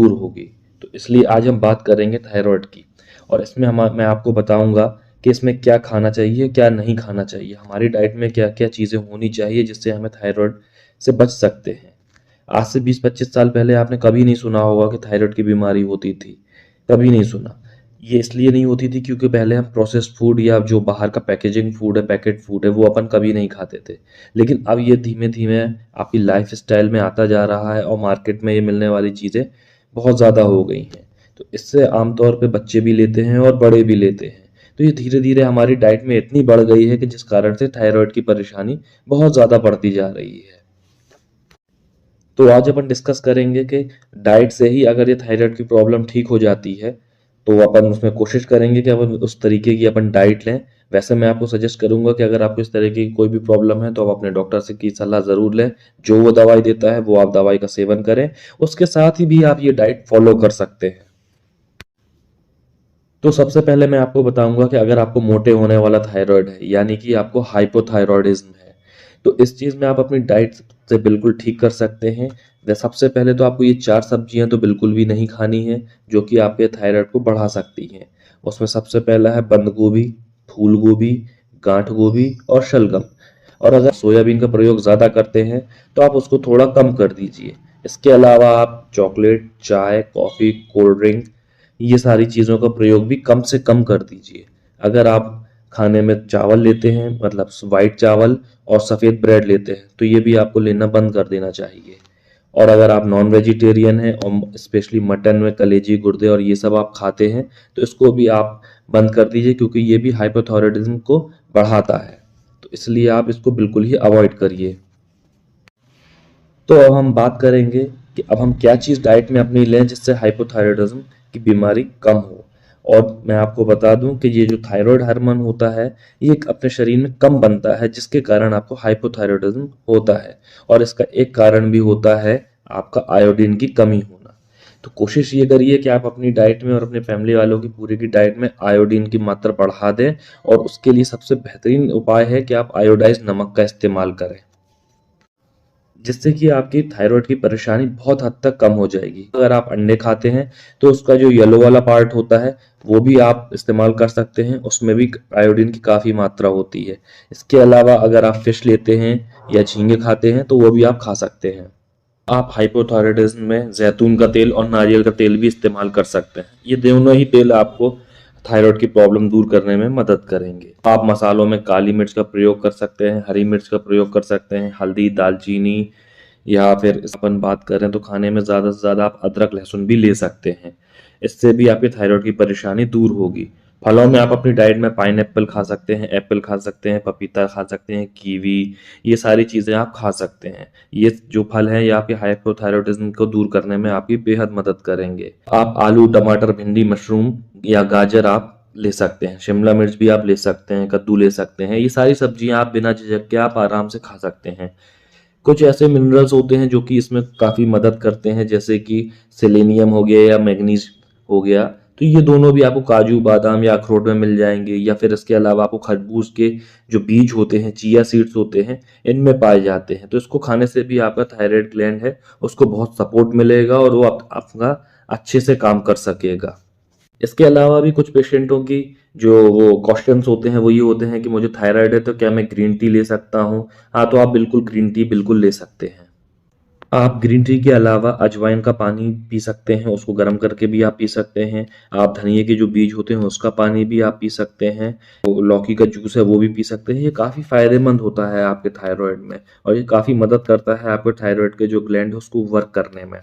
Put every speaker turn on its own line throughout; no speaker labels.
दूर होगी। तो इसलिए आज हम बात करेंगे थायराइड की, और इसमें मैं आपको बताऊंगा कि इसमें क्या खाना चाहिए, क्या नहीं खाना चाहिए, हमारी डाइट में क्या क्या चीज़ें होनी चाहिए जिससे हमें थायराइड से बच सकते हैं। आज से 20-25 साल पहले आपने कभी नहीं सुना होगा कि थायराइड की बीमारी होती थी, कभी नहीं सुना। ये इसलिए नहीं होती थी क्योंकि पहले हम प्रोसेस्ड फूड या जो बाहर का पैकेजिंग फूड है, पैकेट फूड है, वो अपन कभी नहीं खाते थे। लेकिन अब ये धीमे धीमे आपकी लाइफ स्टाइल में आता जा रहा है और मार्केट में ये मिलने वाली चीज़ें बहुत ज़्यादा हो गई हैं। तो इससे आमतौर पे बच्चे भी लेते हैं और बड़े भी लेते हैं। तो ये धीरे धीरे हमारी डाइट में इतनी बढ़ गई है कि जिस कारण से थायराइड की परेशानी बहुत ज़्यादा बढ़ती जा रही है। तो आज अपन डिस्कस करेंगे कि डाइट से ही अगर ये थायराइड की प्रॉब्लम ठीक हो जाती है, तो अपन उसमें कोशिश करेंगे कि अपन उस तरीके की अपन डाइट लें। वैसे मैं आपको सजेस्ट करूंगा कि अगर आपको इस तरीके की कोई भी प्रॉब्लम है तो आप अपने डॉक्टर से की सलाह ज़रूर लें। जो वो दवाई देता है वो आप दवाई का सेवन करें। उसके साथ ही भी आप ये डाइट फॉलो कर सकते हैं। तो सबसे पहले मैं आपको बताऊंगा कि अगर आपको मोटे होने वाला थायराइड है, यानी कि आपको हाइपोथायरॉयडिज्म है, तो इस चीज़ में आप अपनी डाइट से बिल्कुल ठीक कर सकते हैं। सबसे पहले तो आपको ये 4 सब्जियां तो बिल्कुल भी नहीं खानी है जो कि आपके थायराइड को बढ़ा सकती हैं। उसमें सबसे पहला है बंद गोभी, फूल गोभी, गांठ गोभी और शलगम। और अगर सोयाबीन का प्रयोग ज़्यादा करते हैं तो आप उसको थोड़ा कम कर दीजिए। इसके अलावा आप चॉकलेट, चाय, कॉफ़ी, कोल्ड ड्रिंक, ये सारी चीज़ों का प्रयोग भी कम से कम कर दीजिए। अगर आप खाने में चावल लेते हैं, मतलब वाइट चावल और सफ़ेद ब्रेड लेते हैं, तो ये भी आपको लेना बंद कर देना चाहिए। और अगर आप नॉन वेजिटेरियन हैं और स्पेशली मटन में कलेजी, गुर्दे और ये सब आप खाते हैं, तो इसको भी आप बंद कर दीजिए क्योंकि ये भी हाइपोथायरॉयडिज्म को बढ़ाता है। तो इसलिए आप इसको बिल्कुल ही अवॉइड करिए। तो अब हम बात करेंगे कि अब हम क्या चीज़ डाइट में अपनी लें जिससे हाइपोथायरॉयडिज्म की बीमारी कम हो। और मैं आपको बता दूं कि ये जो थायराइड हार्मोन होता है, ये अपने शरीर में कम बनता है जिसके कारण आपको हाइपोथायरॉयडिज्म होता है। और इसका एक कारण भी होता है आपका आयोडीन की कमी होना। तो कोशिश ये करिए कि आप अपनी डाइट में और अपने फैमिली वालों की पूरी की डाइट में आयोडीन की मात्रा बढ़ा दें। और उसके लिए सबसे बेहतरीन उपाय है कि आप आयोडाइज नमक का इस्तेमाल करें, जिससे कि आपकी थायराइड की परेशानी बहुत हद तक कम हो जाएगी। अगर आप अंडे खाते हैं तो उसका जो येलो वाला पार्ट होता है वो भी आप इस्तेमाल कर सकते हैं, उसमें भी आयोडीन की काफ़ी मात्रा होती है। इसके अलावा अगर आप फिश लेते हैं या झींगे खाते हैं तो वो भी आप खा सकते हैं। आप हाइपोथायरॉयडिज्म में जैतून का तेल और नारियल का तेल भी इस्तेमाल कर सकते हैं। ये दोनों ही तेल आपको थायराइड की प्रॉब्लम दूर करने में मदद करेंगे। आप मसालों में काली मिर्च का प्रयोग कर सकते हैं, हरी मिर्च का प्रयोग कर सकते हैं, हल्दी, दालचीनी, या फिर अपन बात करें तो खाने में ज़्यादा से ज़्यादा आप अदरक, लहसुन भी ले सकते हैं। इससे भी आपकी थायराइड की परेशानी दूर होगी। फलों में आप अपनी डाइट में पाइनएप्पल खा सकते हैं, एप्पल खा सकते हैं, पपीता खा सकते हैं, कीवी, ये सारी चीज़ें आप खा सकते हैं। ये जो फल हैं ये आपके हाइपोथायरॉयडिज्म को दूर करने में आपकी बेहद मदद करेंगे। आप आलू, टमाटर, भिंडी, मशरूम या गाजर आप ले सकते हैं, शिमला मिर्च भी आप ले सकते हैं, कद्दू ले सकते हैं। ये सारी सब्जियां आप बिना झिझक के आप आराम से खा सकते हैं। कुछ ऐसे मिनरल्स होते हैं जो कि इसमें काफ़ी मदद करते हैं, जैसे कि सेलेनियम हो गया या मैग्नीज हो गया। तो ये दोनों भी आपको काजू, बादाम या अखरोट में मिल जाएंगे, या फिर इसके अलावा आपको खरबूज के जो बीज होते हैं, चिया सीड्स होते हैं, इनमें पाए जाते हैं। तो इसको खाने से भी आपका थायराइड ग्लैंड है उसको बहुत सपोर्ट मिलेगा और वो आपका अच्छे से काम कर सकेगा। इसके अलावा भी कुछ पेशेंटों की जो वो क्वेश्चंस होते हैं वो ये होते हैं कि मुझे थायराइड है तो क्या मैं ग्रीन टी ले सकता हूँ। हाँ, तो आप बिल्कुल ग्रीन टी बिल्कुल ले सकते हैं। आप ग्रीन टी के अलावा अजवाइन का पानी पी सकते हैं, उसको गर्म करके भी आप पी सकते हैं। आप धनिए के जो बीज होते हैं उसका पानी भी आप पी सकते हैं। लौकी का जूस है वो भी पी सकते हैं। ये काफ़ी फायदेमंद होता है आपके थायराइड में, और ये काफ़ी मदद करता है आपके थायराइड के जो ग्लैंड है उसको वर्क करने में।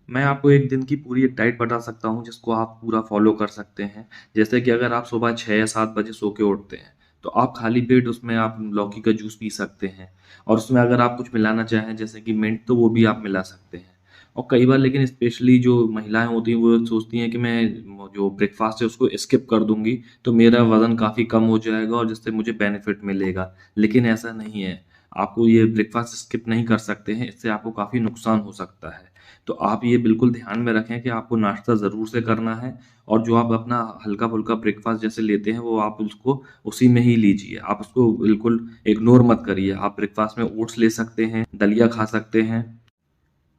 मैं आपको एक दिन की पूरी एक डाइट बता सकता हूँ जिसको आप पूरा फॉलो कर सकते हैं। जैसे कि अगर आप सुबह 6 या 7 बजे सो के उठते हैं तो आप खाली पेट उसमें आप लौकी का जूस पी सकते हैं। और उसमें अगर आप कुछ मिलाना चाहें जैसे कि मिंट, तो वो भी आप मिला सकते हैं। और कई बार लेकिन स्पेशली जो महिलाएं होती हैं वो सोचती हैं कि मैं जो ब्रेकफास्ट है उसको स्किप कर दूंगी तो मेरा वज़न काफ़ी कम हो जाएगा और जिससे मुझे बेनिफिट मिलेगा। लेकिन ऐसा नहीं है। आपको ये ब्रेकफास्ट स्किप नहीं कर सकते हैं, इससे आपको काफ़ी नुकसान हो सकता है। तो आप ये बिल्कुल ध्यान में रखें कि आपको नाश्ता ज़रूर से करना है। और जो आप अपना हल्का-फुल्का ब्रेकफ़ास्ट जैसे लेते हैं वो आप उसको उसी में ही लीजिए। आप उसको बिल्कुल इग्नोर मत करिए। आप ब्रेकफ़ास्ट में ओट्स ले सकते हैं, दलिया खा सकते हैं।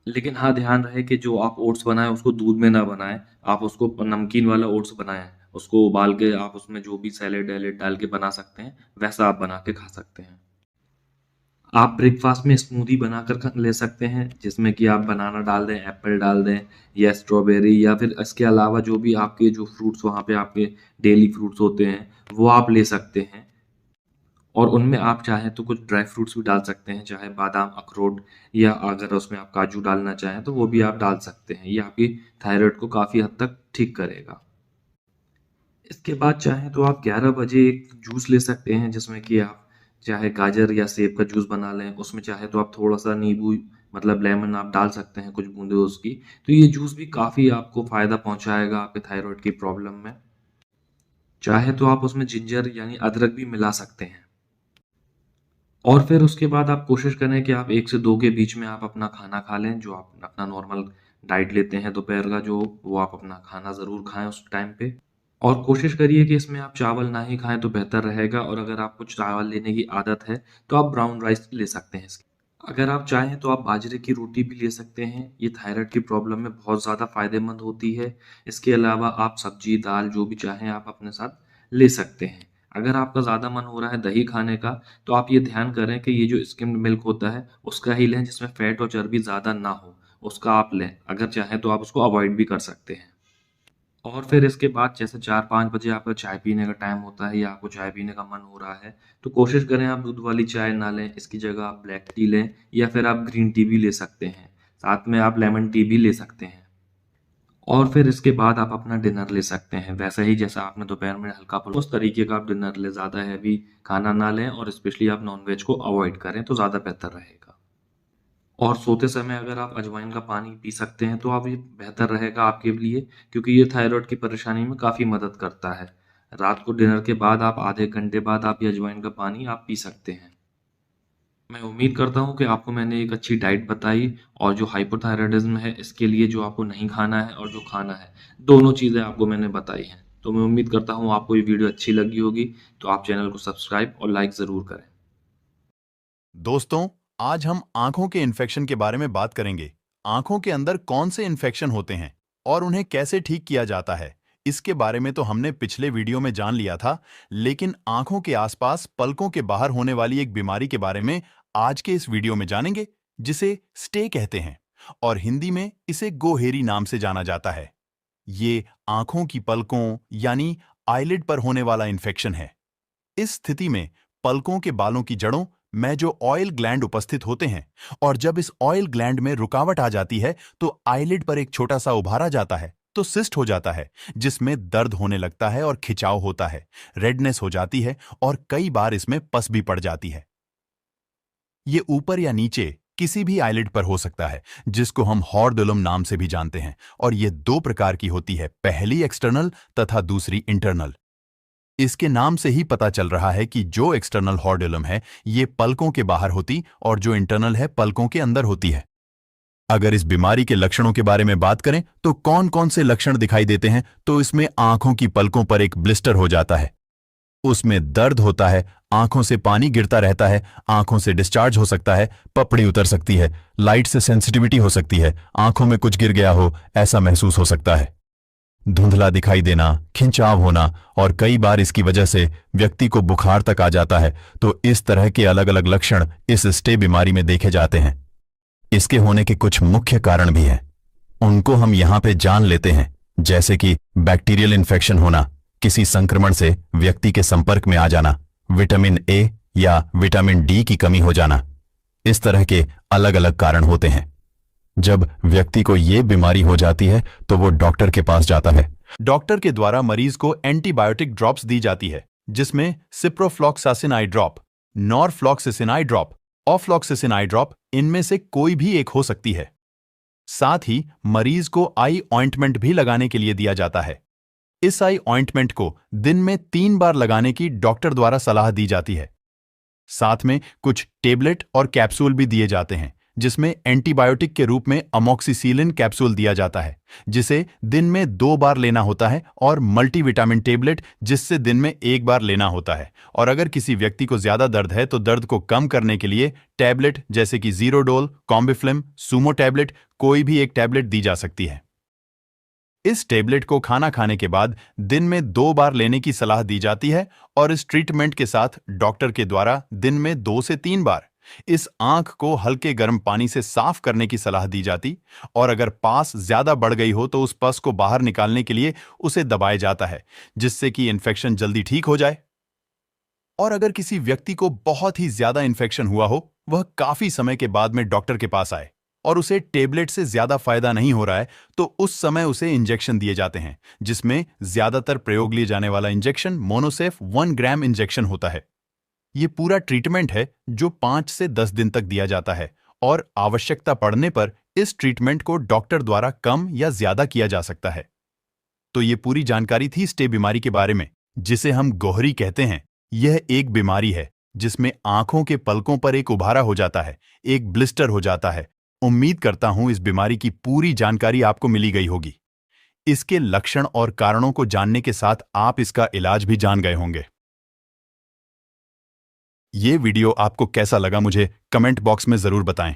लेकिन हाँ, ध्यान रहे कि जो आप ओट्स बनाएँ उसको दूध में ना बनाएँ, आप उसको नमकीन वाला ओट्स बनाएँ। उसको उबाल के आप उसमें जो भी सैलेड-वैलेड डाल के बना सकते हैं, वैसा आप बना के खा सकते हैं। आप ब्रेकफ़ास्ट में स्मूदी बनाकर ले सकते हैं, जिसमें कि आप बनाना डाल दें, एप्पल डाल दें या स्ट्रॉबेरी या फिर इसके अलावा जो भी आपके जो फ्रूट्स वहाँ पे आपके डेली फ्रूट्स होते हैं, वो आप ले सकते हैं। और उनमें आप चाहें तो कुछ ड्राई फ्रूट्स भी डाल सकते हैं, चाहे बादाम, अखरोट या अगर उसमें आप काजू डालना चाहें तो वो भी आप डाल सकते हैं। ये आपकी थायराइड को काफ़ी हद तक ठीक करेगा। इसके बाद चाहें तो आप 11 बजे एक जूस ले सकते हैं, जिसमें कि आप चाहे गाजर या सेब का जूस बना लें। उसमें चाहे तो आप थोड़ा-सा नींबू मतलब लेमन आप डाल सकते हैं, कुछ बूँदें उसकी। तो ये जूस भी काफ़ी आपको फ़ायदा पहुँचाएगा आपके थायराइड की प्रॉब्लम में। चाहे तो आप उसमें जिंजर यानी अदरक भी मिला सकते हैं। और फिर उसके बाद आप कोशिश करें कि आप 1 से 2 के बीच में आप अपना खाना खा लें, जो आप अपना नॉर्मल डाइट लेते हैं दोपहर का जो, वो आप अपना खाना ज़रूर खाएँ उस टाइम पे। और कोशिश करिए कि इसमें आप चावल ना ही खाएँ तो बेहतर रहेगा, और अगर आपको चावल लेने की आदत है, तो आप ब्राउन राइस ले सकते हैं इसकी। अगर आप चाहें तो आप बाजरे की रोटी भी ले सकते हैं, ये थायराइड की प्रॉब्लम में बहुत ज़्यादा फ़ायदेमंद होती है। इसके अलावा आप सब्ज़ी, दाल जो भी चाहें आप अपने साथ ले सकते हैं। अगर आपका ज़्यादा मन हो रहा है दही खाने का, तो आप ये ध्यान करें कि ये जो स्किम्ड मिल्क होता है, उसका ही लें जिसमें फ़ैट और चर्बी ज़्यादा ना हो, उसका आप लें। अगर चाहें तो आप उसको अवॉइड भी कर सकते हैं। और फिर इसके बाद जैसे 4-5 बजे आपका चाय पीने का टाइम होता है या आपको चाय पीने का मन हो रहा है, तो कोशिश करें आप दूध वाली चाय ना लें, इसकी जगह आप ब्लैक टी लें या फिर आप ग्रीन टी भी ले सकते हैं। साथ में आप लेमन टी भी ले सकते हैं। और फिर इसके बाद आप अपना डिनर ले सकते हैं, वैसा ही जैसा आपने दोपहर में हल्का-फुल्का उस तरीके का आप डिनर लें, ज़्यादा हैवी खाना ना लें और स्पेशली आप नॉन-वेज को अवॉइड करें तो ज़्यादा बेहतर रहेगा। और सोते समय अगर आप अजवाइन का पानी पी सकते हैं तो आप ये बेहतर रहेगा आपके लिए, क्योंकि ये थायराइड की परेशानी में काफ़ी मदद करता है। रात को डिनर के बाद आप आधे घंटे बाद आप ये अजवाइन का पानी आप पी सकते हैं। मैं उम्मीद करता हूँ कि आपको मैंने एक अच्छी डाइट बताई, और जो हाइपोथायरायडिज्म है इसके लिए जो आपको नहीं खाना है और जो खाना है, दोनों चीज़ें आपको मैंने बताई हैं। तो मैं उम्मीद करता हूँ आपको ये वीडियो अच्छी लगी होगी, तो आप चैनल को सब्सक्राइब और लाइक ज़रूर करें।
दोस्तों, आज हम आंखों के इन्फेक्शन के बारे में बात करेंगे। आंखों के अंदर कौन से इन्फेक्शन होते हैं और उन्हें कैसे ठीक किया जाता है, इसके बारे में तो हमने पिछले वीडियो में जान लिया था, लेकिन आंखों के आसपास पलकों के बाहर होने वाली एक बीमारी के बारे में आज के इस वीडियो में जानेंगे, जिसे स्टे कहते हैं और हिंदी में इसे गोहेरी नाम से जाना जाता है। ये आंखों की पलकों यानी आईलिड पर होने वाला इन्फेक्शन है। इस स्थिति में पलकों के बालों की जड़ों में जो ऑयल ग्लैंड उपस्थित होते हैं, और जब इस ऑयल ग्लैंड में रुकावट आ जाती है तो आईलिड पर एक छोटा सा उभारा जाता है, तो सिस्ट हो जाता है, जिसमें दर्द होने लगता है और खिंचाव होता है, रेडनेस हो जाती है और कई बार इसमें पस भी पड़ जाती है। ये ऊपर या नीचे किसी भी आईलिड पर हो सकता है, जिसको हम हॉर्डुलम नाम से भी जानते हैं, और ये दो प्रकार की होती है, पहली एक्सटर्नल तथा दूसरी इंटरनल। इसके नाम से ही पता चल रहा है कि जो एक्सटर्नल हॉर्डुलम है ये पलकों के बाहर होती और जो इंटरनल है पलकों के अंदर होती है। अगर इस बीमारी के लक्षणों के बारे में बात करें तो कौन कौन से लक्षण दिखाई देते हैं, तो इसमें आंखों की पलकों पर एक ब्लिस्टर हो जाता है, उसमें दर्द होता है, आंखों से पानी गिरता रहता है, आंखों से डिस्चार्ज हो सकता है, पपड़ी उतर सकती है, लाइट से सेंसिटिविटी हो सकती है, आंखों में कुछ गिर गया हो ऐसा महसूस हो सकता है, धुंधला दिखाई देना, खिंचाव होना, और कई बार इसकी वजह से व्यक्ति को बुखार तक आ जाता है। तो इस तरह के अलग अलग लक्षण इस स्टे बीमारी में देखे जाते हैं। इसके होने के कुछ मुख्य कारण भी हैं, उनको हम यहाँ पे जान लेते हैं, जैसे कि बैक्टीरियल इन्फेक्शन होना, किसी संक्रमण से व्यक्ति के संपर्क में आ जाना, विटामिन ए या विटामिन डी की कमी हो जाना। इस तरह के अलग अलग कारण होते हैं। जब व्यक्ति को ये बीमारी हो जाती है तो वो डॉक्टर के पास जाता है। डॉक्टर के द्वारा मरीज को एंटीबायोटिक ड्रॉप्स दी जाती है, जिसमें सिप्रोफ्लॉक्सासिन आई ड्रॉप, नॉरफ्लॉक्सासिन आई ड्रॉप, ऑफ्लॉक्सासिन आई ड्रॉप, इनमें से कोई भी एक हो सकती है। साथ ही मरीज को आई ऑइंटमेंट भी लगाने के लिए दिया जाता है। इस आई ऑइंटमेंट को दिन में 3 बार लगाने की डॉक्टर द्वारा सलाह दी जाती है। साथ में कुछ टेबलेट और कैप्सूल भी दिए जाते हैं, जिसमें एंटीबायोटिक के रूप में अमोक्सिसिलिन कैप्सूल दिया जाता है, जिसे दिन में 2 बार लेना होता है, और मल्टीविटामिन टेबलेट, जिससे दिन में 1 बार लेना होता है। और अगर किसी व्यक्ति को ज्यादा दर्द है तो दर्द को कम करने के लिए टैबलेट जैसे कि जीरोडोल, कॉम्बिफ्लिम, सूमो टैबलेट, कोई भी एक टैबलेट दी जा सकती है। इस टैबलेट को खाना खाने के बाद दिन में 2 बार लेने की सलाह दी जाती है, और इस ट्रीटमेंट के साथ डॉक्टर के द्वारा दिन में 2 से 3 बार इस आंख को हल्के गर्म पानी से साफ करने की सलाह दी जाती, और अगर पास ज्यादा बढ़ गई हो तो उस पस को बाहर निकालने के लिए उसे दबाया जाता है, जिससे कि इन्फेक्शन जल्दी ठीक हो जाए। और अगर किसी व्यक्ति को बहुत ही ज्यादा इन्फेक्शन हुआ हो, वह काफी समय के बाद में डॉक्टर के पास आए और उसे टेबलेट से ज्यादा फायदा नहीं हो रहा है, तो उस समय उसे इंजेक्शन दिए जाते हैं, जिसमें ज्यादातर प्रयोग लिए जाने वाला इंजेक्शन मोनोसेफ 1 ग्राम इंजेक्शन होता है। ये पूरा ट्रीटमेंट है जो 5 से 10 दिन तक दिया जाता है, और आवश्यकता पड़ने पर इस ट्रीटमेंट को डॉक्टर द्वारा कम या ज्यादा किया जा सकता है। तो ये पूरी जानकारी थी स्टे बीमारी के बारे में, जिसे हम गोहरी कहते हैं। यह एक बीमारी है जिसमें आंखों के पलकों पर एक उभारा हो जाता है, एक ब्लिस्टर हो जाता है। उम्मीद करता हूं इस बीमारी की पूरी जानकारी आपको मिली गई होगी। इसके लक्षण और कारणों को जानने के साथ आप इसका इलाज भी जान गए होंगे। ये वीडियो आपको कैसा लगा मुझे कमेंट बॉक्स में जरूर बताएं।